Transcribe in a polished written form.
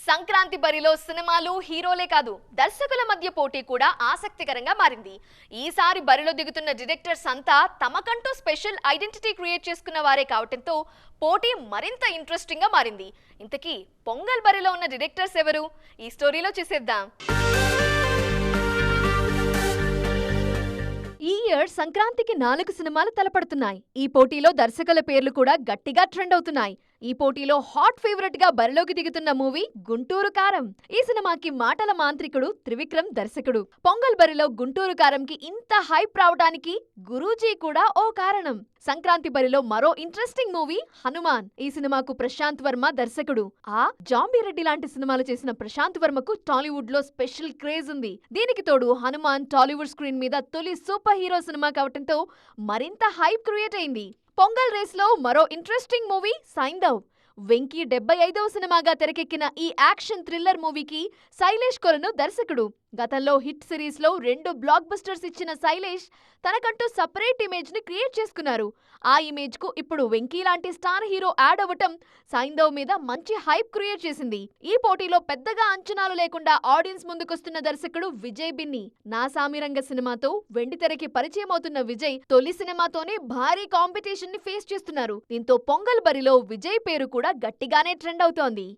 సంక్రాంతి బరిలో సినిమాలు హీరోలే కాదు దర్శకుల మధ్య పోటీ కూడా ఆసక్తికరంగా మారింది. ఈసారి బరిలో దిగుతున్న డైరెక్టర్స్ అంతా తమకంటూ స్పెషల్ ఐడెంటిటీ క్రియేట్ చేసుకున్న వారే కావటంతో పోటీ మరింత ఇంట్రెస్టింగ్ గా మారింది. ఇంతకీ పొంగల్ బరిలో ఉన్న డైరెక్టర్స్ ఎవరు? ఈ స్టోరీలో చూసేద్దాం. ఈ ఇయర్ సంక్రాంతికి 4 సినిమాలు తలపడుతున్నాయి. ఈ పోటీలో దర్శకుల పేర్లు కూడా గట్టిగా ట్రెండ్ అవుతున్నాయి. ఈ పోటీలో హాట్ ఫేవరెట్ గా బరిలోకి దిగుతున్న మూవీ గుంటూరు కారం. ఈ సినిమాకి మాటల మాంత్రికుడు త్రివిక్రమ్ దర్శకుడు. పొంగల్ బరిలో గుంటూరు కారంకి ఇంత హైప్ రావడానికి గురూజీ కూడా ఓ కారణం. సంక్రాంతి బరిలో మరో ఇంట్రెస్టింగ్ మూవీ హనుమాన్. ఈ సినిమాకు ప్రశాంత్ వర్మ దర్శకుడు. జాంబీరెడ్డి లాంటి సినిమాలు చేసిన ప్రశాంత్ వర్మకు టాలీవుడ్ లో స్పెషల్ క్రేజ్ ఉంది. దీనికి తోడు హనుమాన్ టాలీవుడ్ స్క్రీన్ మీద తొలి సూపర్ హీరో సినిమా కావటంతో మరింత హైప్ క్రియేట్ అయింది. పొంగల్ రేస్ లో మరో ఇంట్రెస్టింగ్ మూవీ సైంధవ్. వెంకీ 75వ సినిమాగా తెరకెక్కిన ఈ యాక్షన్ థ్రిల్లర్ మూవీకి శైలేష్ కొలను దర్శకుడు. గతంలో హిట్ సిరీస్ లో 2 బ్లాక్ బస్టర్స్ ఇచ్చిన శైలేష్ తనకంటూ సపరేట్ ఇమేజ్ ని క్రియేట్ చేసుకున్నారు. ఆ ఇమేజ్ కు ఇప్పుడు వెంకీ లాంటి స్టార్ హీరో యాడ్ అవ్వటం సైంధవ్ మీద మంచి హైప్ క్రియేట్ చేసింది. ఈ పోటీలో పెద్దగా అంచనాలు లేకుండా ఆడియన్స్ ముందుకొస్తున్న దర్శకుడు విజయ్ బిన్ని. నా సామిరంగ సినిమాతో వెండితెరకి పరిచయం అవుతున్న విజయ్ తొలి సినిమాతోనే భారీ కాంపిటీషన్ ని ఫేస్ చేస్తున్నారు. దీంతో పొంగల్ బరిలో విజయ్ పేరు కూడా గట్టిగానే ట్రెండ్ అవుతోంది.